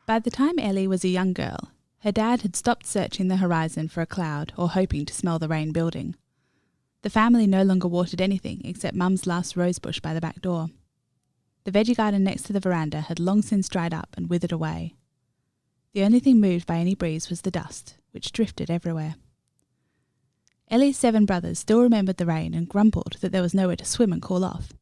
By the time Ellie was a young girl, her dad had stopped searching the horizon for a cloud or hoping to smell the rain building. The family no longer watered anything except Mum's last rosebush by the back door. The veggie garden next to the veranda had long since dried up and withered away. The only thing moved by any breeze was the dust, which drifted everywhere. Ellie's 7 brothers still remembered the rain and grumbled that there was nowhere to swim and cool off,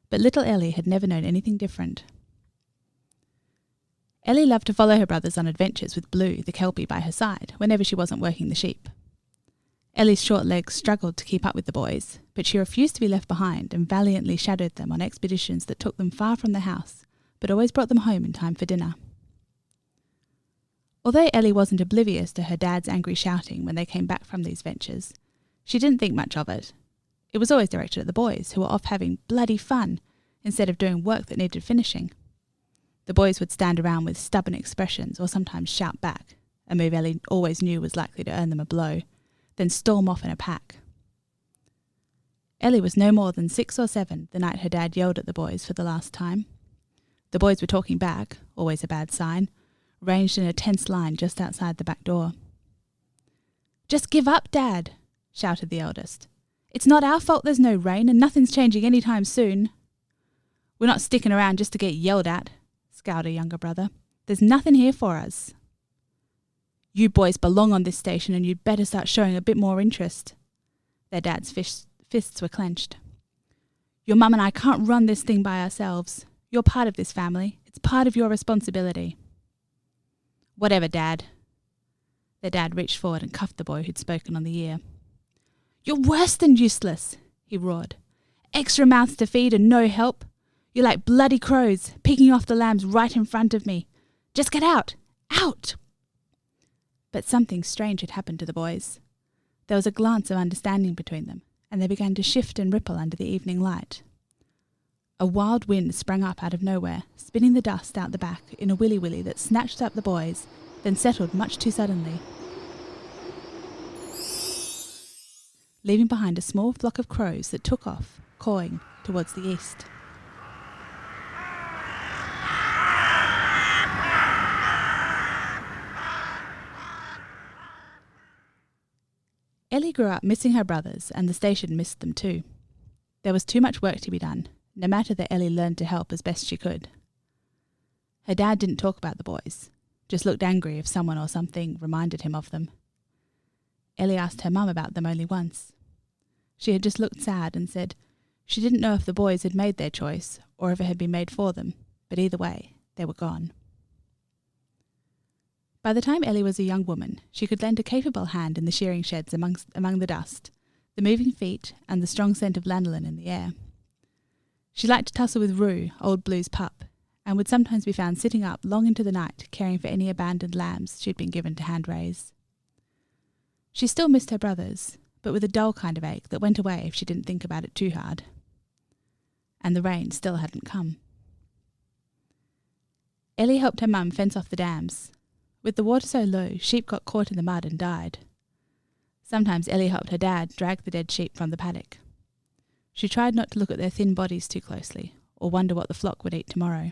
but little Ellie had never known anything different. Ellie loved to follow her brothers on adventures with Blue, the Kelpie, by her side whenever she wasn't working the sheep. Ellie's short legs struggled to keep up with the boys, but she refused to be left behind and valiantly shadowed them on expeditions that took them far from the house, but always brought them home in time for dinner. Although Ellie wasn't oblivious to her dad's angry shouting when they came back from these ventures, she didn't think much of it. It was always directed at the boys, who were off having bloody fun instead of doing work that needed finishing. The boys would stand around with stubborn expressions or sometimes shout back, a move Ellie always knew was likely to earn them a blow, then storm off in a pack. Ellie was no more than 6 or 7 the night her dad yelled at the boys for the last time. The boys were talking back, always a bad sign, ranged in a tense line just outside the back door. "Just give up, Dad," shouted the eldest. "It's not our fault there's no rain and nothing's changing any time soon." "We're not sticking around just to get yelled at," scowled her younger brother. "There's nothing here for us." "You boys belong on this station and you'd better start showing a bit more interest." Their dad's fists were clenched. "Your mum and I can't run this thing by ourselves. You're part of this family. It's part of your responsibility." "Whatever, Dad." Their dad reached forward and cuffed the boy who'd spoken on the ear. "You're worse than useless," he roared. "Extra mouths to feed and no help. You're like bloody crows, picking off the lambs right in front of me. Just get out! Out!" But something strange had happened to the boys. There was a glance of understanding between them, and they began to shift and ripple under the evening light. A wild wind sprang up out of nowhere, spinning the dust out the back in a willy-willy that snatched up the boys, then settled much too suddenly, leaving behind a small flock of crows that took off, cawing, towards the east. Ellie grew up missing her brothers, and the station missed them too. There was too much work to be done, no matter that Ellie learned to help as best she could. Her dad didn't talk about the boys, just looked angry if someone or something reminded him of them. Ellie asked her mum about them only once. She had just looked sad and said she didn't know if the boys had made their choice or if it had been made for them, but either way, they were gone. By the time Ellie was a young woman, she could lend a capable hand in the shearing sheds among the dust, the moving feet, and the strong scent of lanolin in the air. She liked to tussle with Rue, old Blue's pup, and would sometimes be found sitting up long into the night caring for any abandoned lambs she'd been given to hand raise. She still missed her brothers, but with a dull kind of ache that went away if she didn't think about it too hard. And the rain still hadn't come. Ellie helped her mum fence off the dams. With the water so low, sheep got caught in the mud and died. Sometimes Ellie helped her dad drag the dead sheep from the paddock. She tried not to look at their thin bodies too closely, or wonder what the flock would eat tomorrow.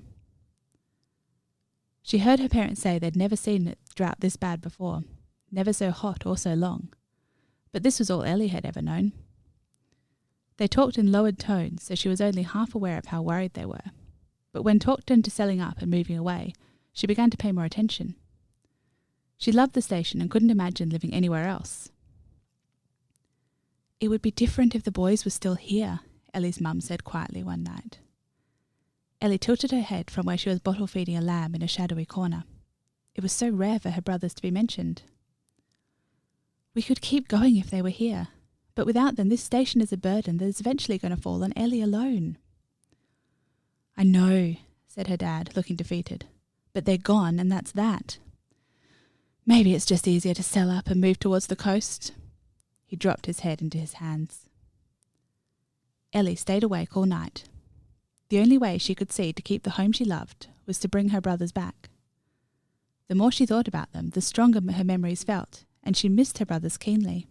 She heard her parents say they'd never seen a drought this bad before, never so hot or so long, but this was all Ellie had ever known. They talked in lowered tones, so she was only half aware of how worried they were, but when talk turned to selling up and moving away, she began to pay more attention. She loved the station and couldn't imagine living anywhere else. "It would be different if the boys were still here," Ellie's mum said quietly one night. Ellie tilted her head from where she was bottle feeding a lamb in a shadowy corner. It was so rare for her brothers to be mentioned. "We could keep going if they were here, but without them this station is a burden that is eventually going to fall on Ellie alone." "I know," said her dad, looking defeated, "but they're gone and that's that. Maybe it's just easier to sell up and move towards the coast." He dropped his head into his hands. Ellie stayed awake all night. The only way she could see to keep the home she loved was to bring her brothers back. The more she thought about them, the stronger her memories felt, and she missed her brothers keenly.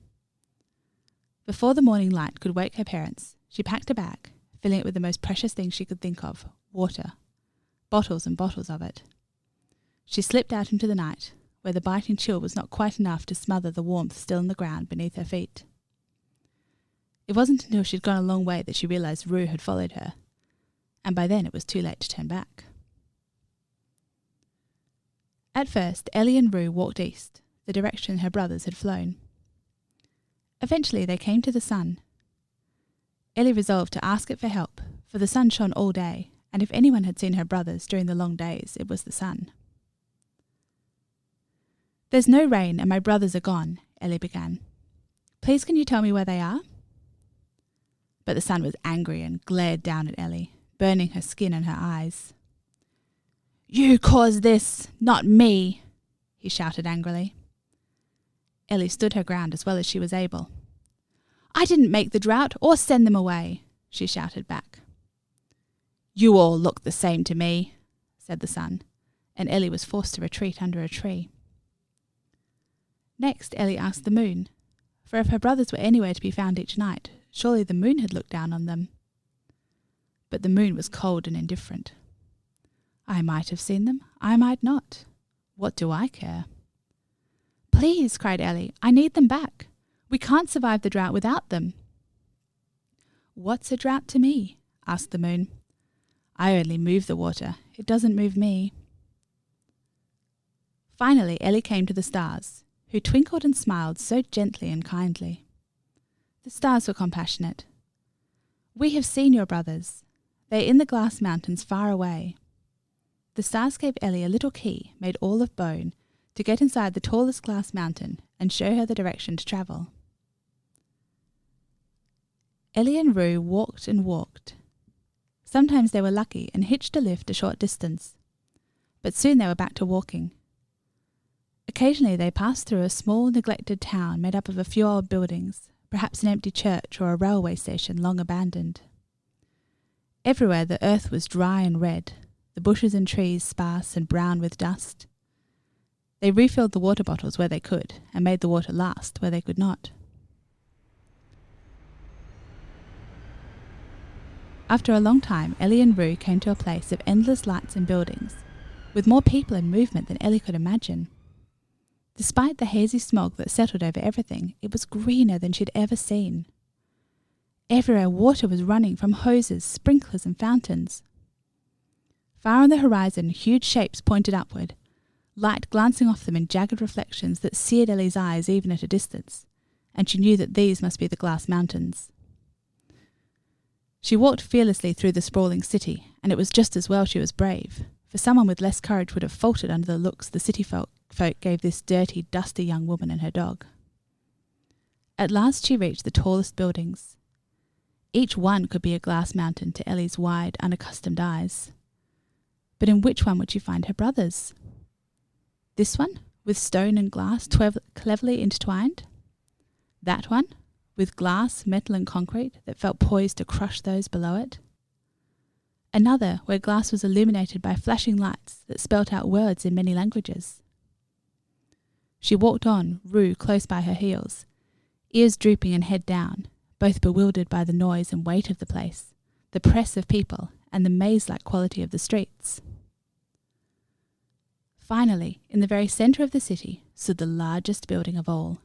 Before the morning light could wake her parents, she packed a bag, filling it with the most precious things she could think of, water, bottles and bottles of it. She slipped out into the night, where the biting chill was not quite enough to smother the warmth still in the ground beneath her feet. It wasn't until she'd gone a long way that she realised Rue had followed her, and by then it was too late to turn back. At first, Ellie and Rue walked east, the direction her brothers had flown. Eventually they came to the sun. Ellie resolved to ask it for help, for the sun shone all day, and if anyone had seen her brothers during the long days, it was the sun. "There's no rain and my brothers are gone," Ellie began. "Please can you tell me where they are?" But the sun was angry and glared down at Ellie, burning her skin and her eyes. "You caused this, not me," he shouted angrily. Ellie stood her ground as well as she was able. "I didn't make the drought or send them away," she shouted back. "You all look the same to me," said the sun, and Ellie was forced to retreat under a tree. Next, Ellie asked the moon, for if her brothers were anywhere to be found each night, surely the moon had looked down on them. But the moon was cold and indifferent. "I might have seen them, I might not. What do I care?" "Please," cried Ellie, "I need them back. We can't survive the drought without them." "What's a drought to me?" asked the moon. "I only move the water. It doesn't move me." Finally, Ellie came to the stars, who twinkled and smiled so gently and kindly. The stars were compassionate. "We have seen your brothers. They are in the glass mountains far away." The stars gave Ellie a little key made all of bone to get inside the tallest glass mountain and show her the direction to travel. Ellie and Rue walked and walked. Sometimes they were lucky and hitched a lift a short distance, but soon they were back to walking. Occasionally they passed through a small neglected town made up of a few old buildings, perhaps an empty church or a railway station long abandoned. Everywhere the earth was dry and red, the bushes and trees sparse and brown with dust. They refilled the water bottles where they could and made the water last where they could not. After a long time, Ellie and Rue came to a place of endless lights and buildings, with more people and movement than Ellie could imagine. Despite the hazy smog that settled over everything, it was greener than she'd ever seen. Everywhere water was running from hoses, sprinklers and fountains. Far on the horizon, huge shapes pointed upward, light glancing off them in jagged reflections that seared Ellie's eyes even at a distance, and she knew that these must be the glass mountains. She walked fearlessly through the sprawling city, and it was just as well she was brave, for someone with less courage would have faltered under the looks the city folk gave this dirty, dusty young woman and her dog. At last she reached the tallest buildings. Each one could be a glass mountain to Ellie's wide, unaccustomed eyes. But in which one would she find her brothers? This one, with stone and glass cleverly intertwined? That one, with glass, metal and concrete that felt poised to crush those below it? Another, where glass was illuminated by flashing lights that spelt out words in many languages. She walked on, Rue close by her heels, ears drooping and head down, both bewildered by the noise and weight of the place, the press of people, and the maze-like quality of the streets. Finally, in the very centre of the city, stood the largest building of all.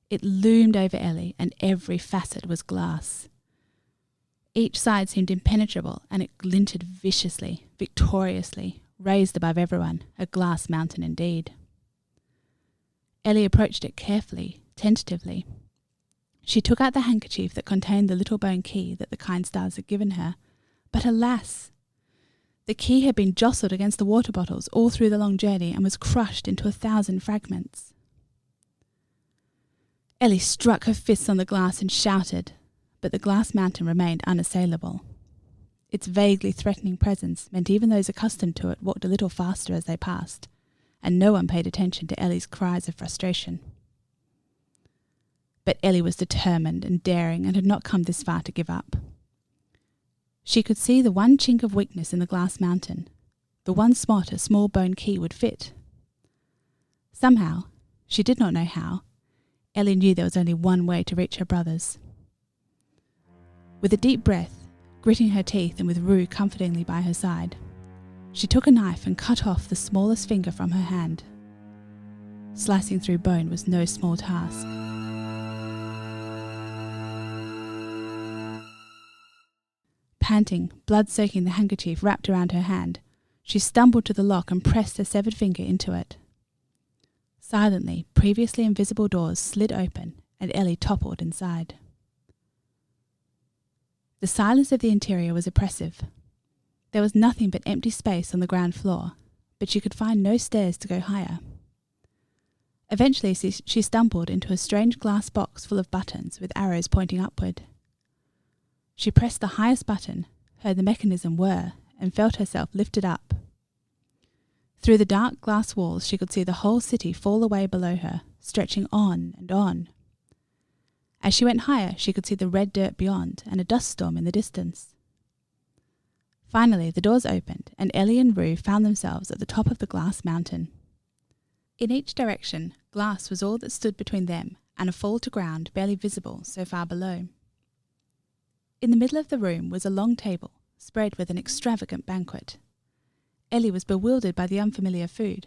It loomed over Ellie, and every facet was glass. Each side seemed impenetrable, and it glinted viciously, victoriously, raised above everyone, a glass mountain indeed. Ellie approached it carefully, tentatively. She took out the handkerchief that contained the little bone key that the kind stars had given her, but alas! The key had been jostled against the water bottles all through the long journey and was crushed into 1,000 fragments. Ellie struck her fists on the glass and shouted, but the glass mountain remained unassailable. Its vaguely threatening presence meant even those accustomed to it walked a little faster as they passed, and no one paid attention to Ellie's cries of frustration. But Ellie was determined and daring and had not come this far to give up. She could see the one chink of weakness in the glass mountain, the one spot a small bone key would fit. Somehow, she did not know how, Ellie knew there was only one way to reach her brothers. With a deep breath, gritting her teeth and with Rue comfortingly by her side, She took a knife and cut off the smallest finger from her hand. Slicing through bone was no small task. Panting, blood soaking the handkerchief wrapped around her hand, she stumbled to the lock and pressed her severed finger into it. Silently, previously invisible doors slid open and Ellie toppled inside. The silence of the interior was oppressive. There was nothing but empty space on the ground floor, but she could find no stairs to go higher. Eventually she stumbled into a strange glass box full of buttons with arrows pointing upward. She pressed the highest button, heard the mechanism whir, and felt herself lifted up. Through the dark glass walls she could see the whole city fall away below her, stretching on and on. As she went higher, she could see the red dirt beyond and a dust storm in the distance. Finally, the doors opened, and Ellie and Rue found themselves at the top of the glass mountain. In each direction, glass was all that stood between them and a fall to ground barely visible so far below. In the middle of the room was a long table, spread with an extravagant banquet. Ellie was bewildered by the unfamiliar food,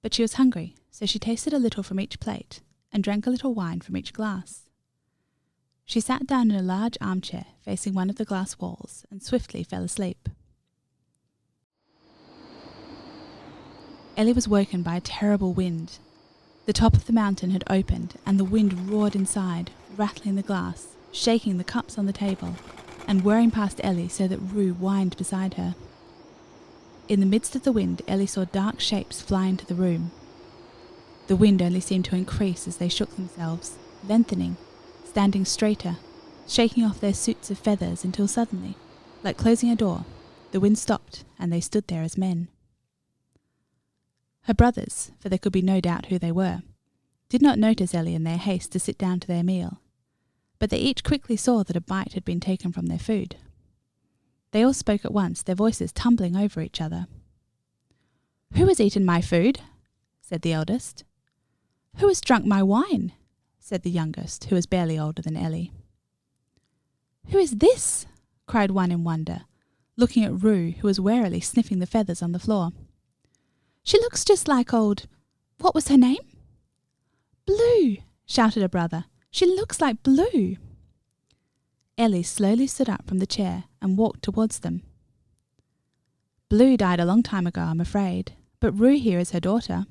but she was hungry, so she tasted a little from each plate and drank a little wine from each glass. She sat down in a large armchair facing one of the glass walls and swiftly fell asleep. Ellie was woken by a terrible wind. The top of the mountain had opened and the wind roared inside, rattling the glass, shaking the cups on the table, and whirring past Ellie so that Rue whined beside her. In the midst of the wind, Ellie saw dark shapes fly into the room. The wind only seemed to increase as they shook themselves, lengthening, standing straighter, shaking off their suits of feathers until suddenly, like closing a door, the wind stopped and they stood there as men. Her brothers, for there could be no doubt who they were, did not notice Ellie in their haste to sit down to their meal, but they each quickly saw that a bite had been taken from their food. They all spoke at once, their voices tumbling over each other. "Who has eaten my food?" said the eldest. "Who has drunk my wine?" said the youngest, who was barely older than Ellie. "Who is this?" cried one in wonder, looking at Rue, who was warily sniffing the feathers on the floor. "She looks just like what was her name?" "Blue," shouted a brother. "She looks like Blue." Ellie slowly stood up from the chair and walked towards them. "Blue died a long time ago, I'm afraid, but Rue here is her daughter."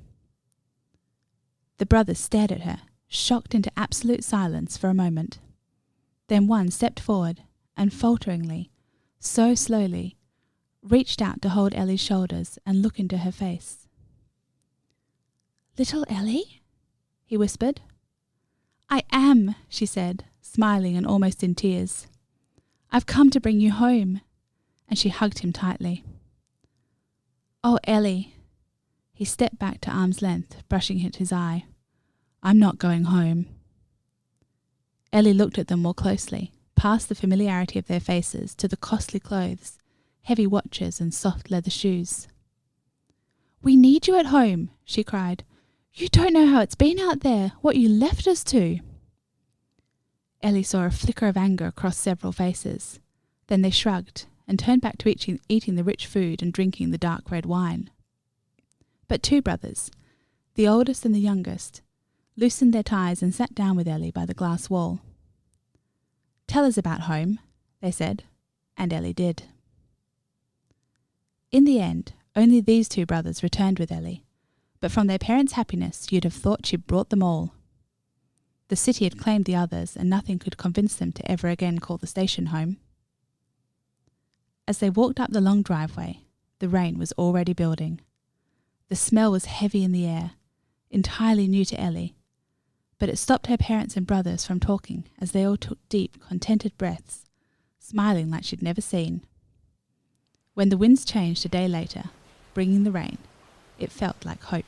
The brothers stared at her, shocked into absolute silence for a moment. Then one stepped forward and falteringly, so slowly, reached out to hold Ellie's shoulders and look into her face. "Little Ellie?" he whispered. "I am," she said, smiling and almost in tears. "I've come to bring you home," and she hugged him tightly. "Oh, Ellie." He stepped back to arm's length, brushing at his eye. "I'm not going home." Ellie looked at them more closely, past the familiarity of their faces to the costly clothes, heavy watches and soft leather shoes. "We need you at home," she cried. "You don't know how it's been out there, what you left us to." Ellie saw a flicker of anger across several faces. Then they shrugged and turned back to eating the rich food and drinking the dark red wine. But two brothers, the oldest and the youngest, loosened their ties and sat down with Ellie by the glass wall. "Tell us about home," they said, and Ellie did. In the end, only these two brothers returned with Ellie, but from their parents' happiness you'd have thought she'd brought them all. The city had claimed the others, and nothing could convince them to ever again call the station home. As they walked up the long driveway, the rain was already building. The smell was heavy in the air, entirely new to Ellie, but it stopped her parents and brothers from talking as they all took deep, contented breaths, smiling like she'd never seen. When the winds changed a day later, bringing the rain, it felt like hope.